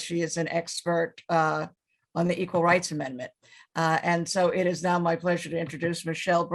she is an expert on the Equal Rights Amendment. And so it is now my pleasure to introduce Michele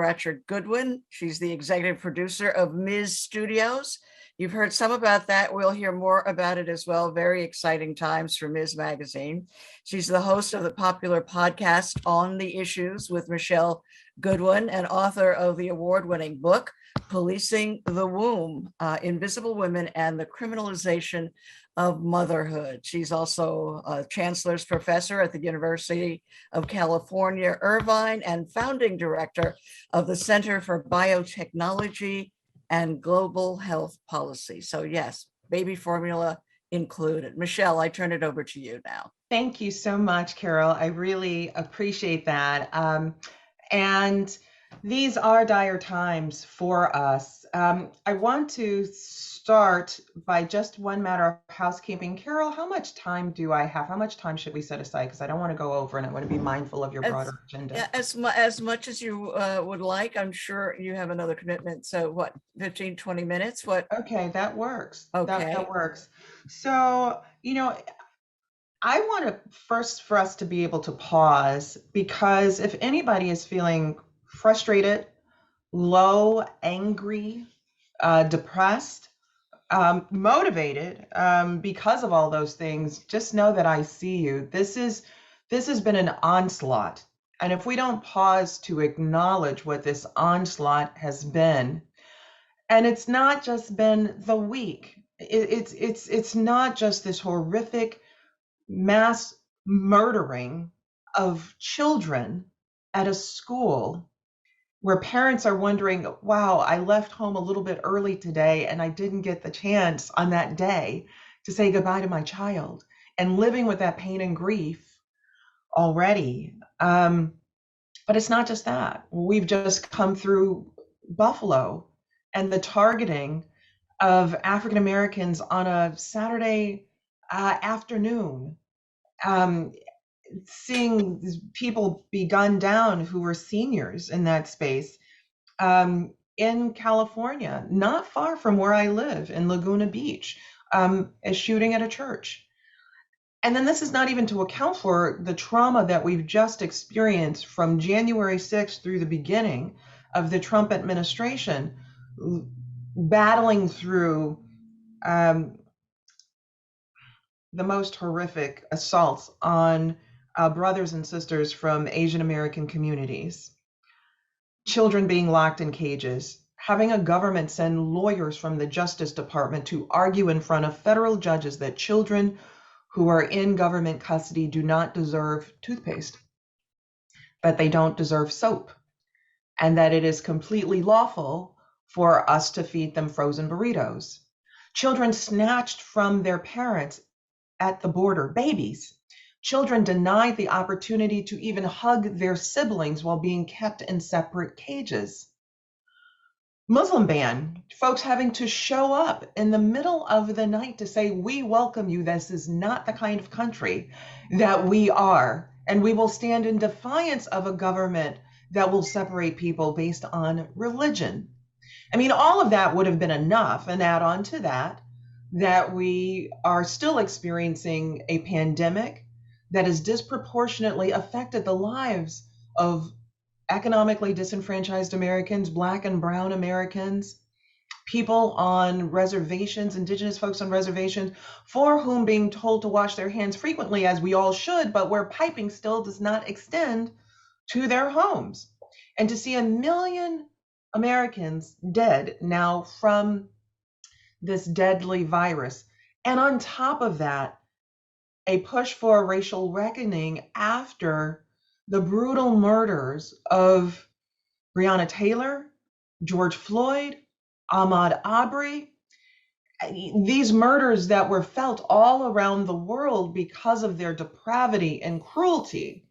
Goodwin. She's the executive producer of Ms. Studios. You've heard some about that. We'll hear more about it as well. Very exciting times for Ms. Magazine. She's the host of the popular podcast On the Issues with Michele Goodwin and author of the award-winning book, Policing the Womb, Invisible Women and the Criminalization of Motherhood. She's also a chancellor's professor at the University of California, Irvine, and founding director of the Center for Biotechnology and Global Health Policy. So yes, baby formula included. Michele, I turn it over to you now. Thank you so much, Carol. I really appreciate that. And these are dire times for us. I want to start by just one matter of housekeeping. Carol, how much time do I have? How much time should we set aside? Because I don't want to go over and I want to be mindful of your broader agenda. Yeah, as much as you would like. I'm sure you have another commitment. So what, 15, 20 minutes? What? Okay, that works. Okay. That works. So, I want to first for us to be able to pause, because if anybody is feeling frustrated, low, angry, depressed, motivated because of all those things, just know that I see you. This has been an onslaught. And if we don't pause to acknowledge what this onslaught has been, and it's not just been the week, it's not just this horrific mass murdering of children at a school where parents are wondering, wow, I left home a little bit early today and I didn't get the chance on that day to say goodbye to my child, and living with that pain and grief already. But it's not just that. We've just come through Buffalo and the targeting of African Americans on a Saturday afternoon, seeing people be gunned down who were seniors in that space, in California, not far from where I live in Laguna Beach, a shooting at a church. And then this is not even to account for the trauma that we've just experienced from January 6th through the beginning of the Trump administration, battling through the most horrific assaults on brothers and sisters from Asian American communities, children being locked in cages, having a government send lawyers from the Justice Department to argue in front of federal judges that children who are in government custody do not deserve toothpaste, that they don't deserve soap, and that it is completely lawful for us to feed them frozen burritos. Children snatched from their parents at the border, babies. Children denied the opportunity to even hug their siblings while being kept in separate cages. Muslim ban, folks having to show up in the middle of the night to say, we welcome you. This is not the kind of country that we are. And we will stand in defiance of a government that will separate people based on religion. I mean, all of that would have been enough. And add on to that we are still experiencing a pandemic that has disproportionately affected the lives of economically disenfranchised Americans, Black and Brown Americans, people on reservations, Indigenous folks on reservations, for whom being told to wash their hands frequently, as we all should, but where piping still does not extend to their homes. And to see 1 million Americans dead now from this deadly virus. And on top of that, a push for a racial reckoning after the brutal murders of Breonna Taylor, George Floyd, Ahmaud Arbery, these murders that were felt all around the world because of their depravity and cruelty.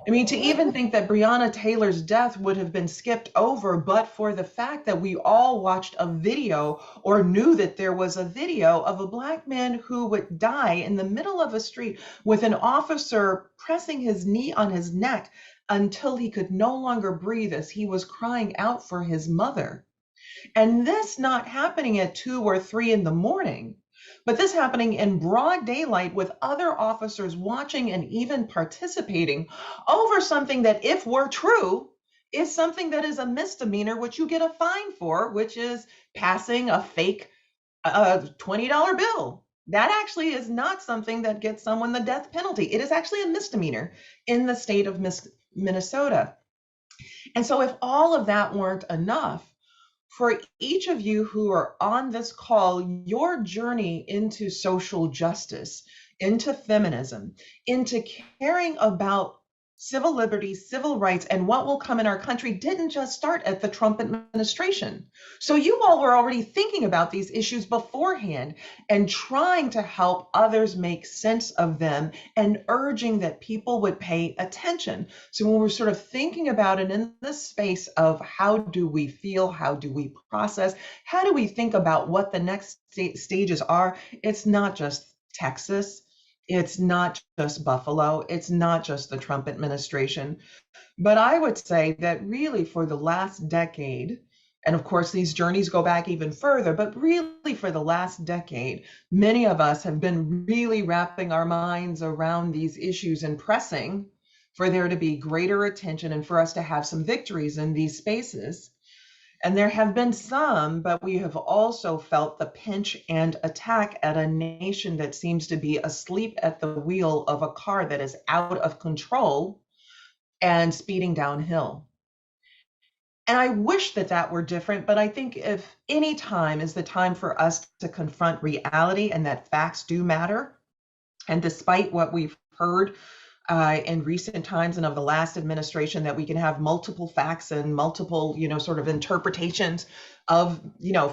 I mean, to even think that Breonna Taylor's death would have been skipped over, but for the fact that we all watched a video or knew that there was a video of a Black man who would die in the middle of a street with an officer pressing his knee on his neck until he could no longer breathe as he was crying out for his mother. And this not happening at 2 or 3 in the morning, But this happening in broad daylight with other officers watching and even participating over something that, if were true, is something that is a misdemeanor, which you get a fine for, which is passing a fake $20 bill. That actually is not something that gets someone the death penalty. It is actually a misdemeanor in the state of Minnesota. And so, if all of that weren't enough, for each of you who are on this call, your journey into social justice, into feminism, into caring about civil liberties, civil rights, and what will come in our country didn't just start at the Trump administration. So you all were already thinking about these issues beforehand and trying to help others make sense of them and urging that people would pay attention. So when we're sort of thinking about it in this space of how do we feel, how do we process, how do we think about what the next stages are, it's not just Texas. It's not just Buffalo. It's not just the Trump administration. But I would say that really for the last decade, and of course, these journeys go back even further, but really for the last decade, many of us have been really wrapping our minds around these issues and pressing for there to be greater attention and for us to have some victories in these spaces. And there have been some, but we have also felt the pinch and attack at a nation that seems to be asleep at the wheel of a car that is out of control and speeding downhill. And I wish that that were different, but I think if any time is the time for us to confront reality and that facts do matter, and despite what we've heard in recent times and of the last administration, that we can have multiple facts and multiple, sort of interpretations of,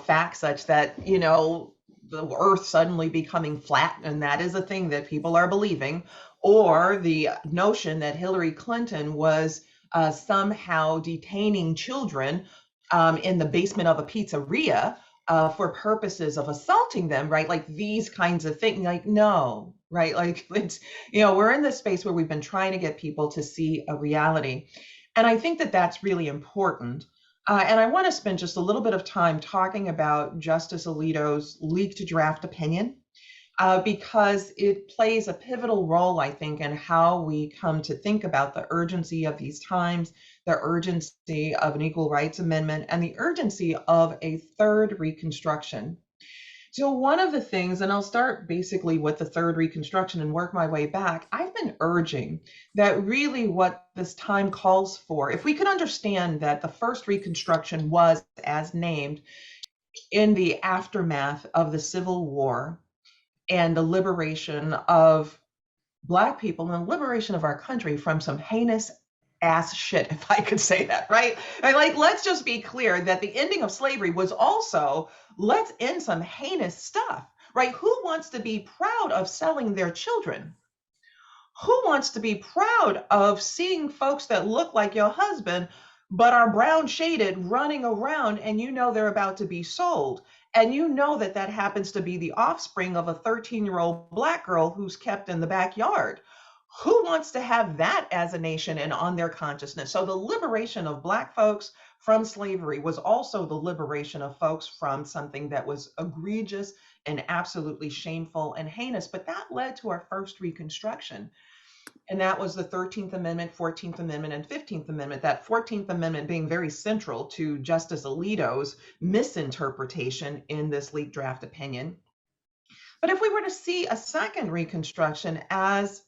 facts such that, the earth suddenly becoming flat, and that is a thing that people are believing, or the notion that Hillary Clinton was somehow detaining children in the basement of a pizzeria for purposes of assaulting them, right? Like these kinds of things, like, no, right? Like it's, we're in this space where we've been trying to get people to see a reality. And I think that that's really important. And I want to spend just a little bit of time talking about Justice Alito's leaked draft opinion, because it plays a pivotal role, I think, in how we come to think about the urgency of these times, the urgency of an equal rights amendment, and the urgency of a third Reconstruction. So one of the things, and I'll start basically with the third Reconstruction and work my way back, I've been urging that really what this time calls for, if we could understand that the first Reconstruction was, as named, in the aftermath of the Civil War, and the liberation of Black people and the liberation of our country from some heinous ass shit, if I could say that, right? Like, let's just be clear that the ending of slavery was also, let's end some heinous stuff, right? Who wants to be proud of selling their children? Who wants to be proud of seeing folks that look like your husband but are brown shaded running around, and they're about to be sold, and that that happens to be the offspring of a 13-year-old Black girl who's kept in the backyard? Who wants to have that as a nation and on their consciousness? So the liberation of Black folks from slavery was also the liberation of folks from something that was egregious and absolutely shameful and heinous. But that led to our first Reconstruction. And that was the 13th Amendment, 14th Amendment, and 15th Amendment, that 14th Amendment being very central to Justice Alito's misinterpretation in this leaked draft opinion. But if we were to see a second Reconstruction as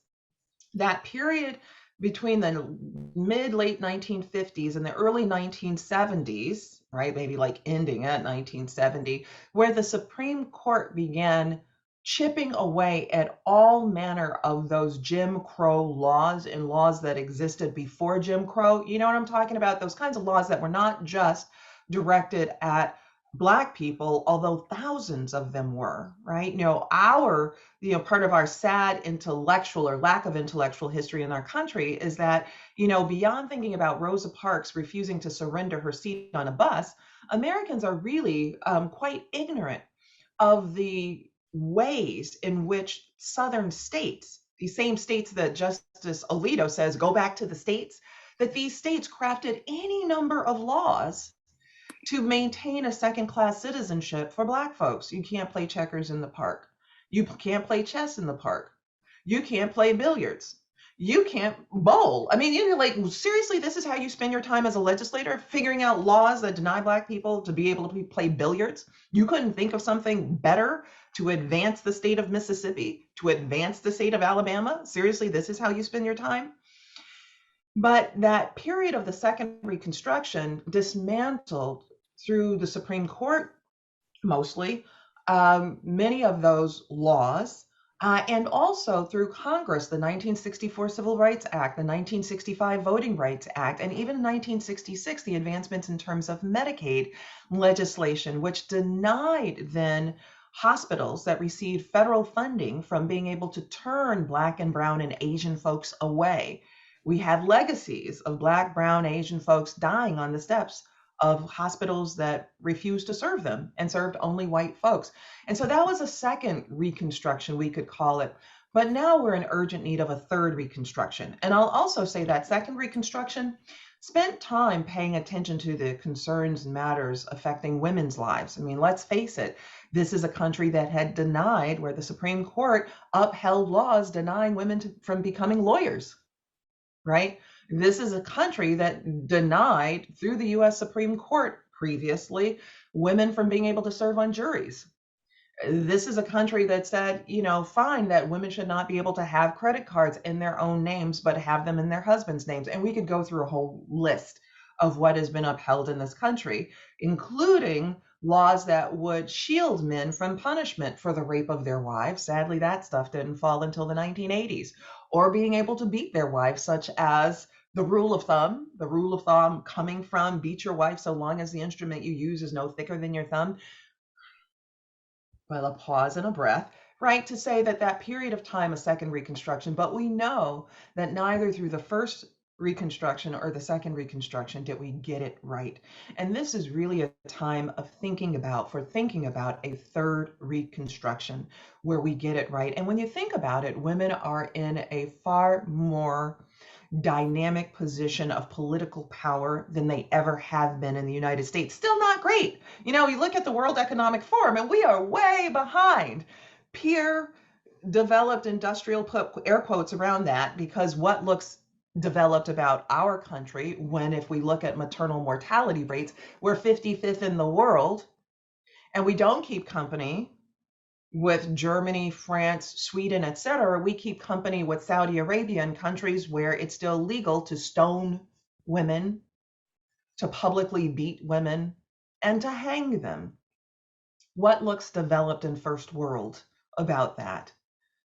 that period between the mid-late 1950s and the early 1970s, right, maybe like ending at 1970, where the Supreme Court began chipping away at all manner of those Jim Crow laws and laws that existed before Jim Crow. You know what I'm talking about? Those kinds of laws that were not just directed at Black people, although thousands of them were, right? Part of our sad intellectual or lack of intellectual history in our country is that, beyond thinking about Rosa Parks refusing to surrender her seat on a bus, Americans are really quite ignorant of the ways in which Southern states, these same states that Justice Alito says go back to the states, that these states crafted any number of laws to maintain a second-class citizenship for Black folks. You can't play checkers in the park. You can't play chess in the park. You can't play billiards. You can't bowl. I mean, you're like, seriously, this is how you spend your time as a legislator, figuring out laws that deny Black people to be able to play billiards? You couldn't think of something better to advance the state of Mississippi, to advance the state of Alabama? Seriously, this is how you spend your time? But that period of the Second Reconstruction dismantled through the Supreme Court, mostly, many of those laws, and also through Congress, the 1964 Civil Rights Act, the 1965 Voting Rights Act, and even in 1966, the advancements in terms of Medicaid legislation, which denied then hospitals that received federal funding from being able to turn Black and Brown and Asian folks away. We had legacies of Black, Brown, Asian folks dying on the steps of hospitals that refused to serve them and served only white folks. And so that was a second Reconstruction, we could call it. But now we're in urgent need of a third Reconstruction. And I'll also say that second Reconstruction spent time paying attention to the concerns and matters affecting women's lives. I mean, let's face it, this is a country that had denied, where the Supreme Court upheld laws denying women from becoming lawyers, right? This is a country that denied, through the US Supreme Court previously, women from being able to serve on juries. This is a country that said, fine, that women should not be able to have credit cards in their own names, but have them in their husband's names. And we could go through a whole list of what has been upheld in this country, including laws that would shield men from punishment for the rape of their wives. Sadly, that stuff didn't fall until the 1980s. Or being able to beat their wives, such as the rule of thumb coming from beat your wife so long as the instrument you use is no thicker than your thumb. Well, a pause and a breath, right, to say that that period of time, a second Reconstruction, but we know that neither through the first Reconstruction or the second Reconstruction did we get it right. And this is really a time of thinking about a third Reconstruction where we get it right. And when you think about it, women are in a far more dynamic position of political power than they ever have been in the United States. Still not great. You look at the World Economic Forum and we are way behind peer developed industrial, put air quotes around that, because what looks developed about our country, when if we look at maternal mortality rates, we're 55th in the world, and we don't keep company with Germany, France, Sweden, etc. We keep company with Saudi Arabia and countries where it's still legal to stone women, to publicly beat women, and to hang them. What looks developed in first world about that?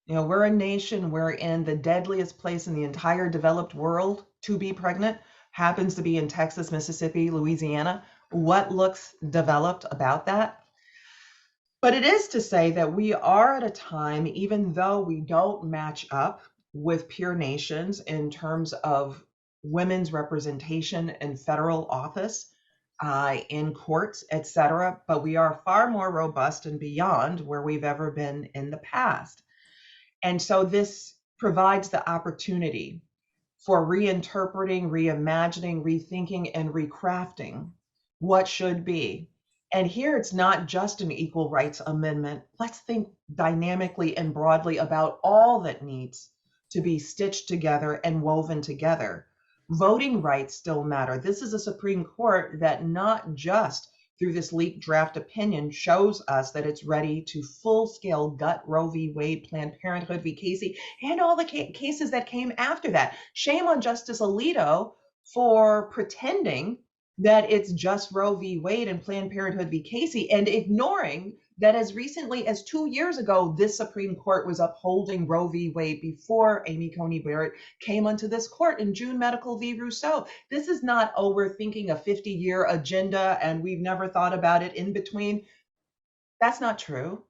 We're a nation wherein the deadliest place in the entire developed world to be pregnant happens to be in Texas, Mississippi, Louisiana. What looks developed about that? But it is to say that we are at a time, even though we don't match up with peer nations in terms of women's representation in federal office, in courts, etc., but we are far more robust and beyond where we've ever been in the past. And so this provides the opportunity for reinterpreting, reimagining, rethinking, and recrafting what should be. And here it's not just an equal rights amendment. Let's think dynamically and broadly about all that needs to be stitched together and woven together. Voting rights still matter. This is a Supreme Court that not just through this leaked draft opinion shows us that it's ready to full-scale gut Roe v. Wade, Planned Parenthood v. Casey, and all the cases that came after that. Shame on Justice Alito for pretending that it's just Roe v. Wade and Planned Parenthood v. Casey, and ignoring that as recently as 2 years ago, this Supreme Court was upholding Roe v. Wade before Amy Coney Barrett came onto this court in June Medical v. Rousseau. This is not, we're thinking a 50-year agenda and we've never thought about it in between. That's not true.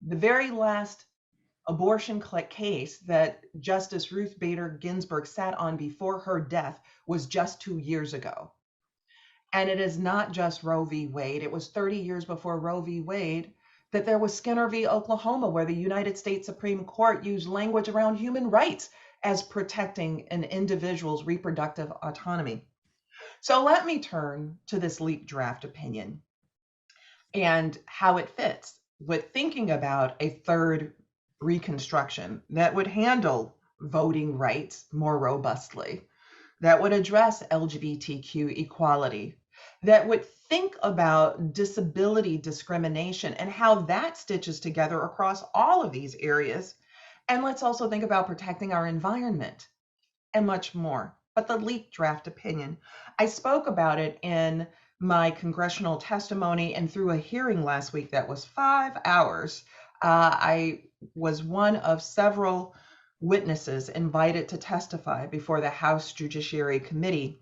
The very last abortion case that Justice Ruth Bader Ginsburg sat on before her death was just 2 years ago. And it is not just Roe v. Wade. It was 30 years before Roe v. Wade that there was Skinner v. Oklahoma, where the United States Supreme Court used language around human rights as protecting an individual's reproductive autonomy. So let me turn to this leaked draft opinion and how it fits. with thinking about a third Reconstruction that would handle voting rights more robustly, that would address LGBTQ equality, that would think about disability discrimination and how that stitches together across all of these areas. And let's also think about protecting our environment and much more. But the leaked draft opinion, I spoke about it in my congressional testimony and through a hearing last week that was 5 hours. I was one of several witnesses invited to testify before the House Judiciary Committee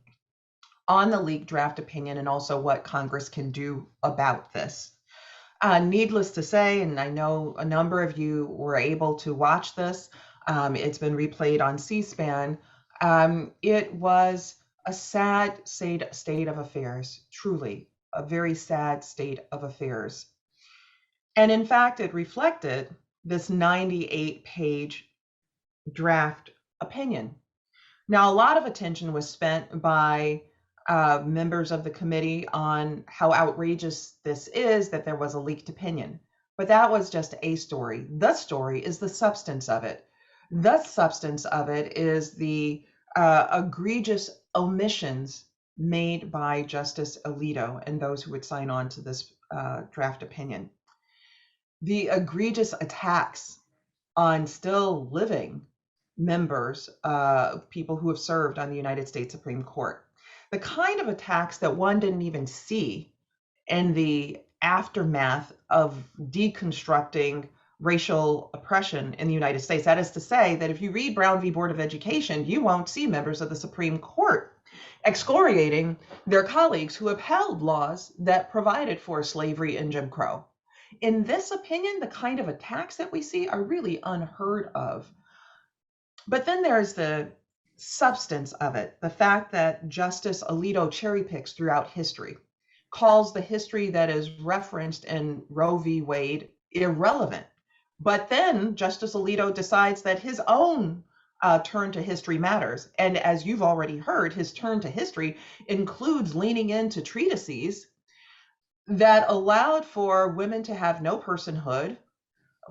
on the leaked draft opinion and also what Congress can do about this. Needless to say, and I know a number of you were able to watch this, it's been replayed on C-SPAN. It was a sad state of affairs, truly, a very sad state of affairs. And in fact, it reflected this 98-page draft opinion. Now, a lot of attention was spent by members of the committee on how outrageous this is that there was a leaked opinion. But that was just a story. The story is the substance of it. The substance of it is the egregious omissions made by Justice Alito and those who would sign on to this draft opinion. The egregious attacks on still living members, people who have served on the United States Supreme Court. The kind of attacks that one didn't even see in the aftermath of deconstructing racial oppression in the United States. That is to say that if you read Brown v. Board of Education, you won't see members of the Supreme Court excoriating their colleagues who upheld laws that provided for slavery and Jim Crow. In this opinion, the kind of attacks that we see are really unheard of. But then there's the substance of it, the fact that Justice Alito cherry picks throughout history, calls the history that is referenced in Roe v. Wade irrelevant. But then Justice Alito decides that his own turn to history matters. And as you've already heard, his turn to history includes leaning into treatises that allowed for women to have no personhood,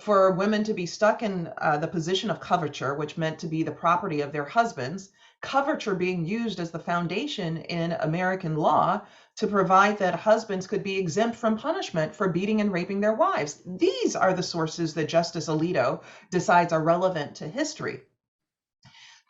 for women to be stuck in the position of coverture, which meant to be the property of their husbands, coverture being used as the foundation in American law to provide that husbands could be exempt from punishment for beating and raping their wives. These are the sources that Justice Alito decides are relevant to history.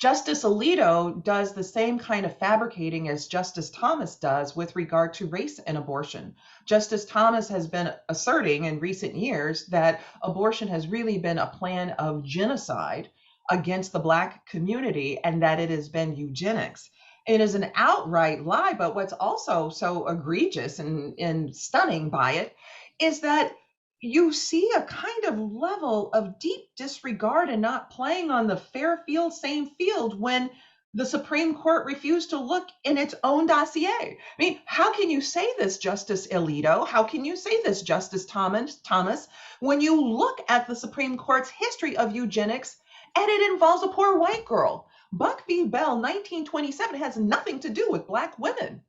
Justice Alito does the same kind of fabricating as Justice Thomas does with regard to race and abortion. Justice Thomas has been asserting in recent years that abortion has really been a plan of genocide against the Black community and that it has been eugenics. It is an outright lie, but what's also so egregious and stunning by it is that you see a kind of level of deep disregard and not playing on the fair field, same field when the Supreme Court refused to look in its own dossier. I mean, how can you say this, Justice Alito? How can you say this, Justice Thomas, when you look at the Supreme Court's history of eugenics and it involves a poor white girl? Buck v. Bell, 1927, has nothing to do with Black women.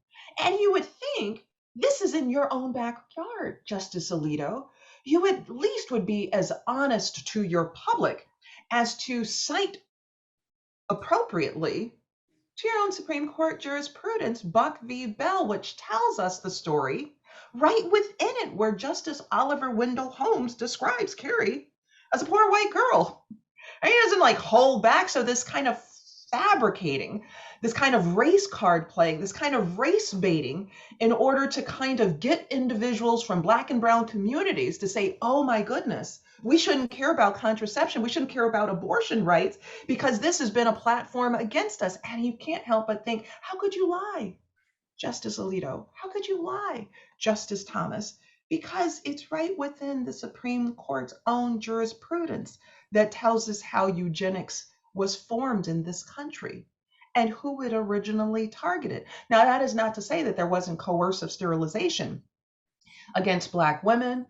And you would think this is in your own backyard, Justice Alito. You at least would be as honest to your public as to cite appropriately to your own Supreme Court jurisprudence, Buck v. Bell, which tells us the story right within it, where Justice Oliver Wendell Holmes describes Carrie as a poor white girl. And he doesn't like hold back. So this kind of fabricating, this kind of race card playing, this kind of race baiting in order to kind of get individuals from Black and brown communities to say, oh my goodness, we shouldn't care about contraception. We shouldn't care about abortion rights because this has been a platform against us. And you can't help but think, how could you lie, Justice Alito? How could you lie, Justice Thomas? Because it's right within the Supreme Court's own jurisprudence that tells us how eugenics was formed in this country and who it originally targeted. Now, that is not to say that there wasn't coercive sterilization against Black women,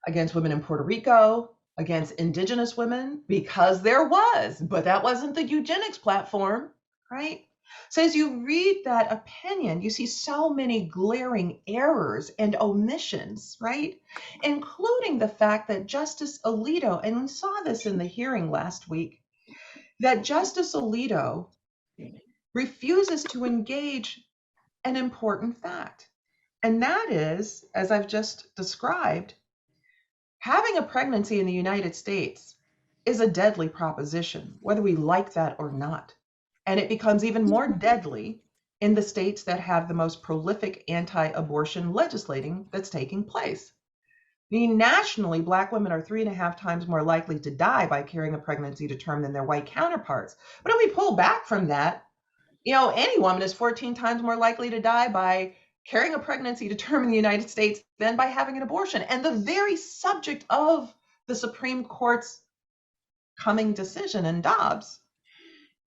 against women in Puerto Rico, against Indigenous women, because there was, but that wasn't the eugenics platform, right? So as you read that opinion, you see so many glaring errors and omissions, right? Including the fact that Justice Alito, and we saw this in the hearing last week, that Justice Alito refuses to engage an important fact. And that is, as I've just described, having a pregnancy in the United States is a deadly proposition, whether we like that or not. And it becomes even more deadly in the states that have the most prolific anti-abortion legislating that's taking place. I mean, nationally, Black women are 3.5 times more likely to die by carrying a pregnancy to term than their white counterparts. But if we pull back from that, any woman is 14 times more likely to die by carrying a pregnancy to term in the United States than by having an abortion. And the very subject of the Supreme Court's coming decision in Dobbs,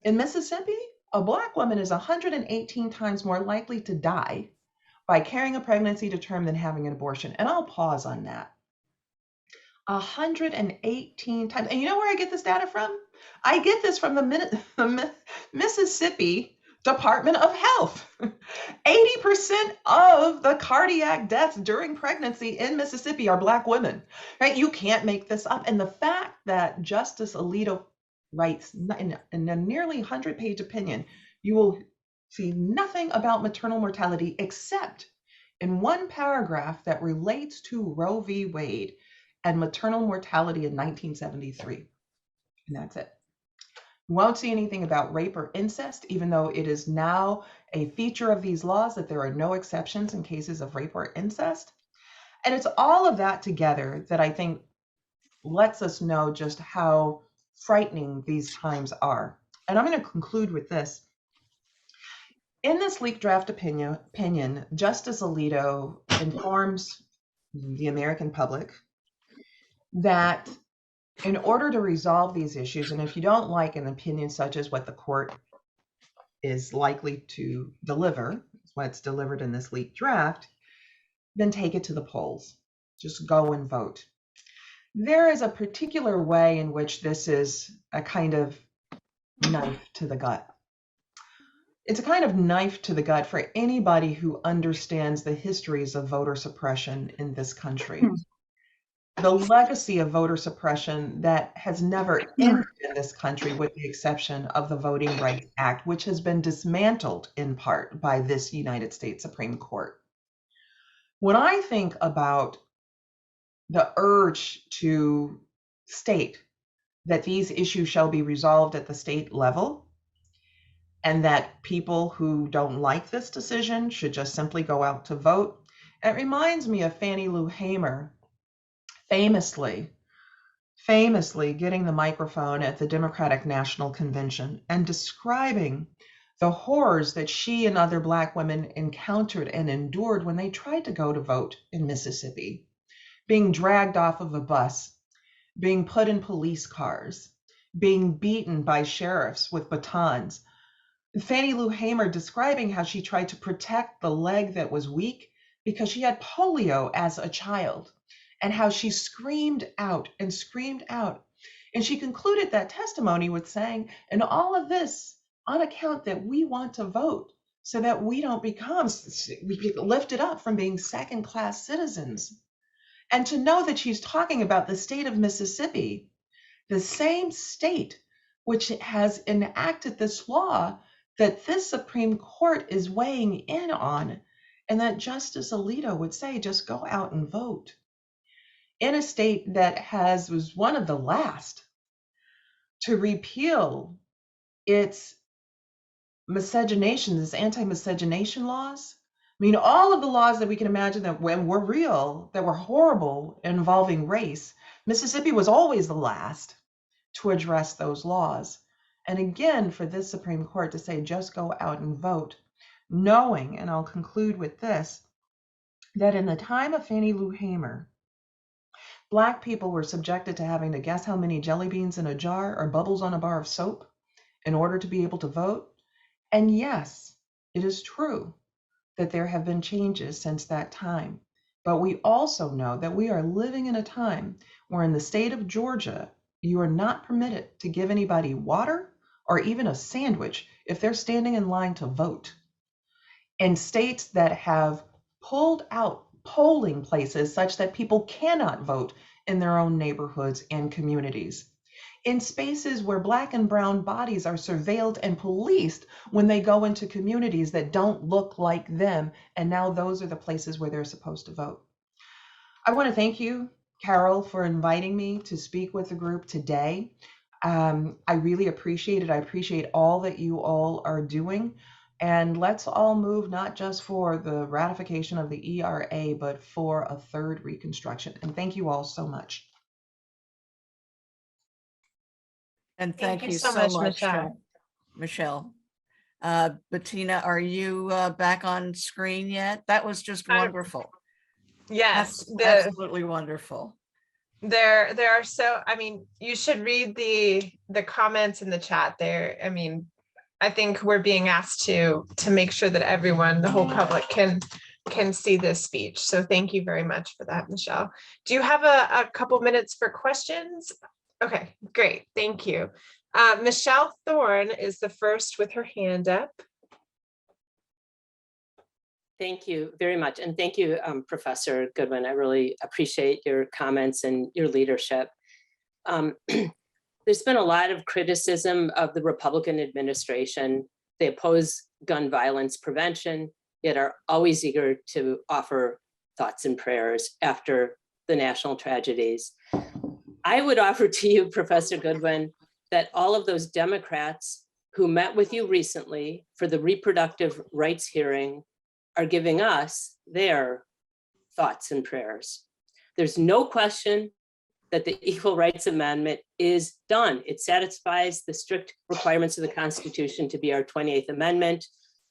in Mississippi, a Black woman is 118 times more likely to die by carrying a pregnancy to term than having an abortion. And I'll pause on that. 118 times. And you know where I get this data from? I get this from the Mississippi Department of Health. 80% of the cardiac deaths during pregnancy in Mississippi are Black women, right? You can't make this up. And the fact that Justice Alito writes in a nearly 100-page opinion, you will see nothing about maternal mortality except in one paragraph that relates to Roe v. Wade and maternal mortality in 1973. And that's it. You won't see anything about rape or incest, even though it is now a feature of these laws that there are no exceptions in cases of rape or incest. And it's all of that together that I think lets us know just how frightening these times are. And I'm going to conclude with this. In this leaked draft opinion, Justice Alito informs the American public that in order to resolve these issues, and if you don't like an opinion such as what the court is likely to deliver, what's delivered in this leaked draft, then take it to the polls. Just go and vote. There is a particular way in which this is a kind of knife to the gut. It's a kind of knife to the gut for anybody who understands the histories of voter suppression in this country. The legacy of voter suppression that has never ended in this country, with the exception of the Voting Rights Act, which has been dismantled in part by this United States Supreme Court. When I think about the urge to state that these issues shall be resolved at the state level, and that people who don't like this decision should just simply go out to vote, it reminds me of Fannie Lou Hamer famously getting the microphone at the Democratic National Convention and describing the horrors that she and other Black women encountered and endured when they tried to go to vote in Mississippi, being dragged off of a bus, being put in police cars, being beaten by sheriffs with batons. Fannie Lou Hamer describing how she tried to protect the leg that was weak because she had polio as a child, and how she screamed out and screamed out. And she concluded that testimony with saying, and all of this on account that we want to vote so that we get lifted up from being second-class citizens. And to know that she's talking about the state of Mississippi, the same state which has enacted this law that this Supreme Court is weighing in on, and that Justice Alito would say, just go out and vote. In a state that was one of the last to repeal its miscegenation, its anti-miscegenation laws. I mean, all of the laws that we can imagine that when were real, that were horrible, involving race, Mississippi was always the last to address those laws. And again, for this Supreme Court to say, just go out and vote, knowing, and I'll conclude with this, that in the time of Fannie Lou Hamer, Black people were subjected to having to guess how many jelly beans in a jar or bubbles on a bar of soap in order to be able to vote. And yes, it is true that there have been changes since that time. But we also know that we are living in a time where in the state of Georgia, you are not permitted to give anybody water or even a sandwich if they're standing in line to vote. In states that have pulled out polling places such that people cannot vote in their own neighborhoods and communities. In spaces where Black and brown bodies are surveilled and policed when they go into communities that don't look like them, and now those are the places where they're supposed to vote. I want to thank you, Carol, for inviting me to speak with the group today. I really appreciate it. I appreciate all that you all are doing. And let's all move not just for the ratification of the ERA, but for a third Reconstruction. And thank you all so much. And thank you so so much, much, Michele. Michele. Bettina, are you back on screen yet? That was just wonderful. Yes, Absolutely wonderful. there are so, I mean, you should read the comments in the chat there. I mean, I think we're being asked to make sure that everyone, the whole public, can see this speech. So thank you very much for that, Michele. Do you have a couple minutes for questions? Okay, great. Thank you. Michele Thorne is the first with her hand up. Thank you very much. And thank you, Professor Goodwin. I really appreciate your comments and your leadership. There's been a lot of criticism of the Republican administration. They oppose gun violence prevention, yet are always eager to offer thoughts and prayers after the national tragedies. I would offer to you, Professor Goodwin, that all of those Democrats who met with you recently for the reproductive rights hearing are giving us their thoughts and prayers. There's no question that the Equal Rights Amendment is done. It satisfies the strict requirements of the Constitution to be our 28th Amendment.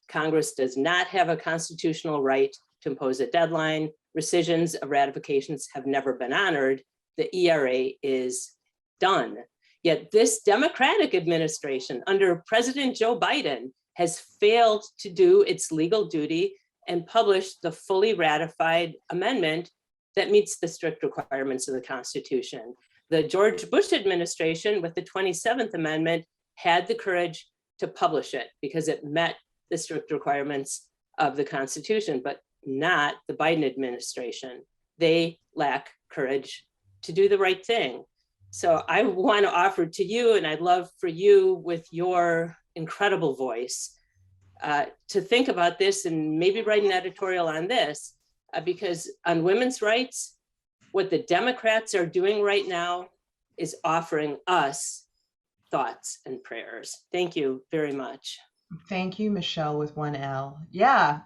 Congress does not have a constitutional right to impose a deadline. Rescissions of ratifications have never been honored. The ERA is done. Yet this Democratic administration under President Joe Biden has failed to do its legal duty and publish the fully ratified amendment that meets the strict requirements of the Constitution. The George Bush administration with the 27th Amendment had the courage to publish it because it met the strict requirements of the Constitution, but not the Biden administration. They lack courage to do the right thing. So I want to offer to you, and I'd love for you with your incredible voice to think about this and maybe write an editorial on this, because on women's rights, what the Democrats are doing right now is offering us thoughts and prayers. Thank you very much. Thank you, Michele, with one L. Yeah,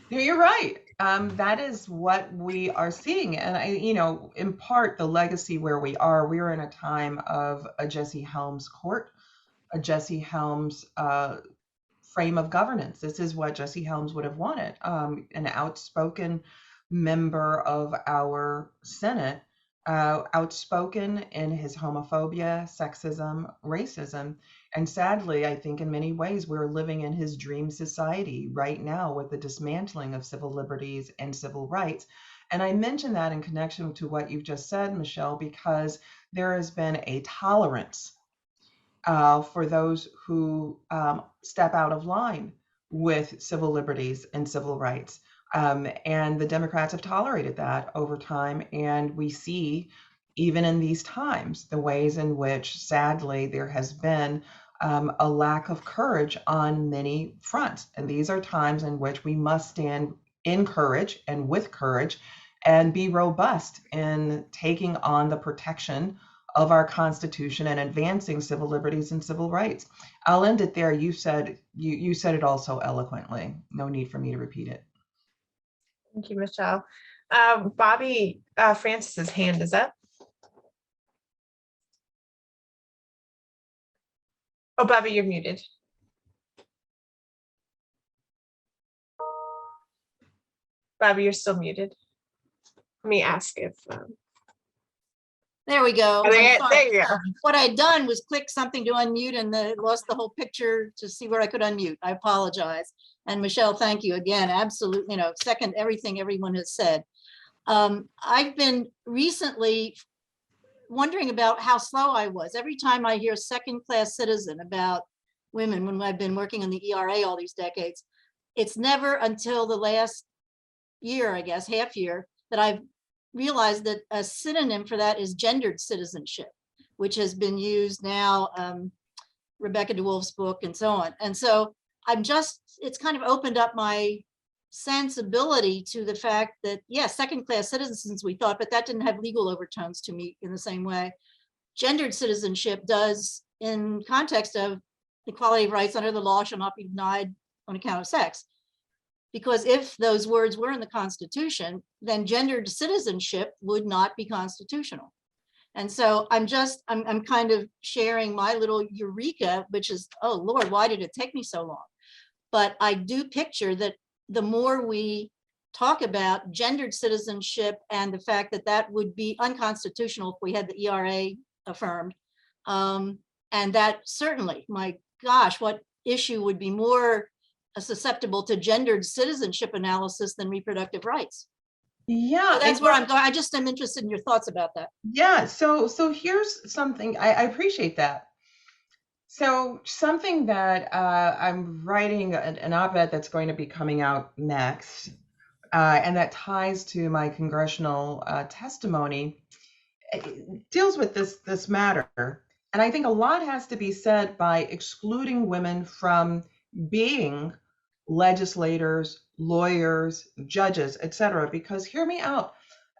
you're right. That is what we are seeing. And in part, the legacy where we're in a time of a Jesse Helms court, a Jesse Helms frame of governance. This is what Jesse Helms would have wanted. An outspoken member of our Senate, outspoken in his homophobia, sexism, racism. And sadly, I think in many ways, we're living in his dream society right now with the dismantling of civil liberties and civil rights. And I mention that in connection to what you've just said, Michele, because there has been a tolerance for those who step out of line with civil liberties and civil rights. And the Democrats have tolerated that over time. And we see, even in these times, the ways in which, sadly, there has been a lack of courage on many fronts. And these are times in which we must stand in courage and with courage and be robust in taking on the protection of our Constitution and advancing civil liberties and civil rights. I'll end it there. You said it all so eloquently. No need for me to repeat it. Thank you, Michele. Bobby Francis's hand is up. Oh, Bobby, you're muted. Bobby, you're still muted. Let me ask if. There we go. There I'm sorry. you go. What I'd done was click something to unmute and lost the whole picture to see where I could unmute. I apologize. And Michele, thank you again. Absolutely, second everything everyone has said. I've been recently wondering about how slow I was. Every time I hear second-class citizen about women, when I've been working in the ERA all these decades, it's never until the last year, I guess, half year, that I've realized that a synonym for that is gendered citizenship, which has been used now, Rebecca DeWolf's book and so on. And so it's kind of opened up my sensibility to the fact that, yes, second-class citizens we thought, but that didn't have legal overtones to me in the same way. Gendered citizenship does, in context of equality of rights under the law shall not be denied on account of sex. Because if those words were in the Constitution, then gendered citizenship would not be constitutional. And so I'm kind of sharing my little eureka, which is, oh Lord, why did it take me so long? But I do picture that the more we talk about gendered citizenship and the fact that that would be unconstitutional if we had the ERA affirmed, and that certainly, my gosh, what issue would be more susceptible to gendered citizenship analysis than reproductive rights? Yeah, So that's where I'm going. I just am interested in your thoughts about that. yeah. So here's something, I appreciate that. So something that I'm writing an op-ed that's going to be coming out next, and that ties to my congressional testimony, deals with this matter. And I think a lot has to be said by excluding women from being legislators, lawyers, judges, etc. Because hear me out.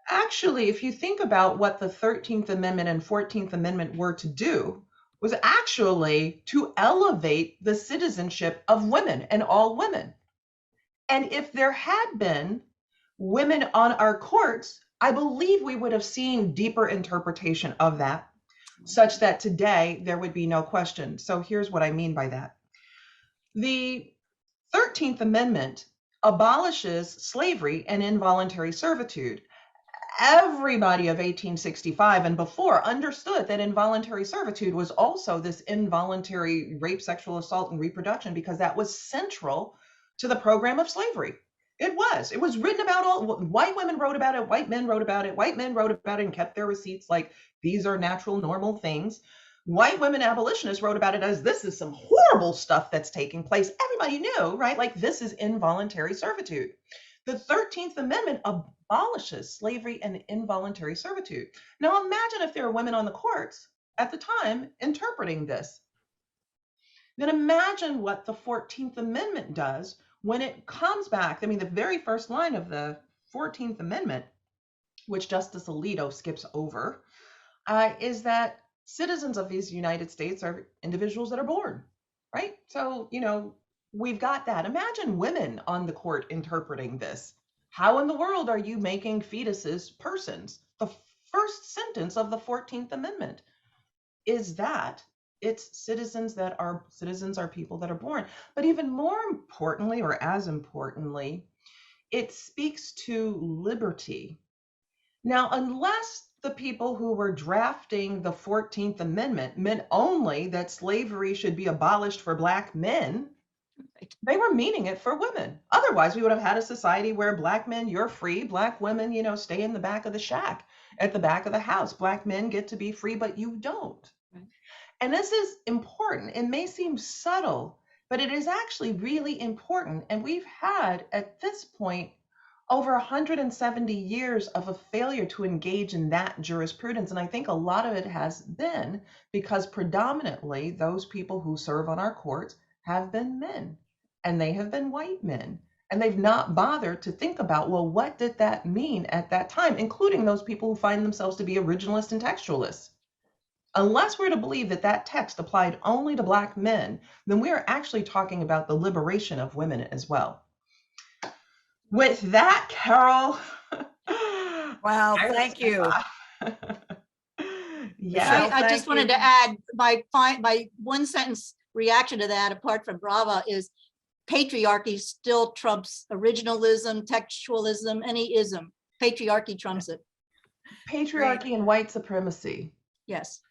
Actually, if you think about what the 13th Amendment and 14th Amendment were to do, was actually to elevate the citizenship of women and all women. And if there had been women on our courts, I believe we would have seen deeper interpretation of that, such that today there would be no question. So here's what I mean by that. The 13th Amendment abolishes slavery and involuntary servitude. Everybody of 1865 and before understood that involuntary servitude was also this involuntary rape, sexual assault, and reproduction, because that was central to the program of slavery. It was written about. All white women wrote about it, white men wrote about it, white men wrote about it and kept their receipts like these are natural, normal things. White women abolitionists wrote about it as this is some horrible stuff that's taking place. Everybody knew, right? Like this is involuntary servitude. The 13th Amendment abolishes slavery and involuntary servitude. Now imagine if there were women on the courts at the time interpreting this. Then imagine what the 14th Amendment does when it comes back. I mean, the very first line of the 14th Amendment, which Justice Alito skips over, is that citizens of these United States are individuals that are born, right? So, we've got that. Imagine women on the court interpreting this. How in the world are you making fetuses persons? The first sentence of the 14th Amendment is that it's citizens are people that are born. But even more importantly, or as importantly, it speaks to liberty. Now, unless the people who were drafting the 14th Amendment meant only that slavery should be abolished for Black men, they were meaning it for women. Otherwise, we would have had a society where Black men, you're free. Black women, stay in the back of the shack, at the back of the house. Black men get to be free, but you don't. Right. And this is important. It may seem subtle, but it is actually really important. And we've had, at this point, over 170 years of a failure to engage in that jurisprudence. And I think a lot of it has been because predominantly those people who serve on our courts have been men, and they have been white men. And they've not bothered to think about, well, what did that mean at that time, including those people who find themselves to be originalists and textualists. Unless we're to believe that that text applied only to Black men, then we are actually talking about the liberation of women as well. With that, Carol. Wow, thank you. Yeah, I just wanted to add my one sentence reaction to that, apart from Brava, is patriarchy still trumps originalism, textualism, any ism. Patriarchy trumps it. Patriarchy and white supremacy. Yes.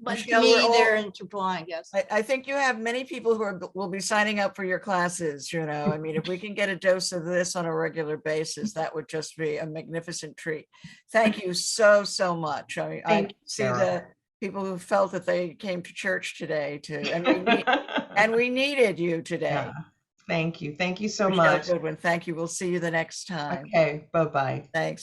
But to Michelle, me, we're all- they're intertwined, yes. I think you have many people who will be signing up for your classes, you know. I mean, if we can get a dose of this on a regular basis, that would just be a magnificent treat. Thank you so, so much. I mean, I Thank you, see Sarah. the people who felt that they came to church today too, and we needed you today. Yeah. Thank you. Thank you so Michelle much. Goodwin, thank you. We'll see you the next time. Okay, bye-bye. Thanks.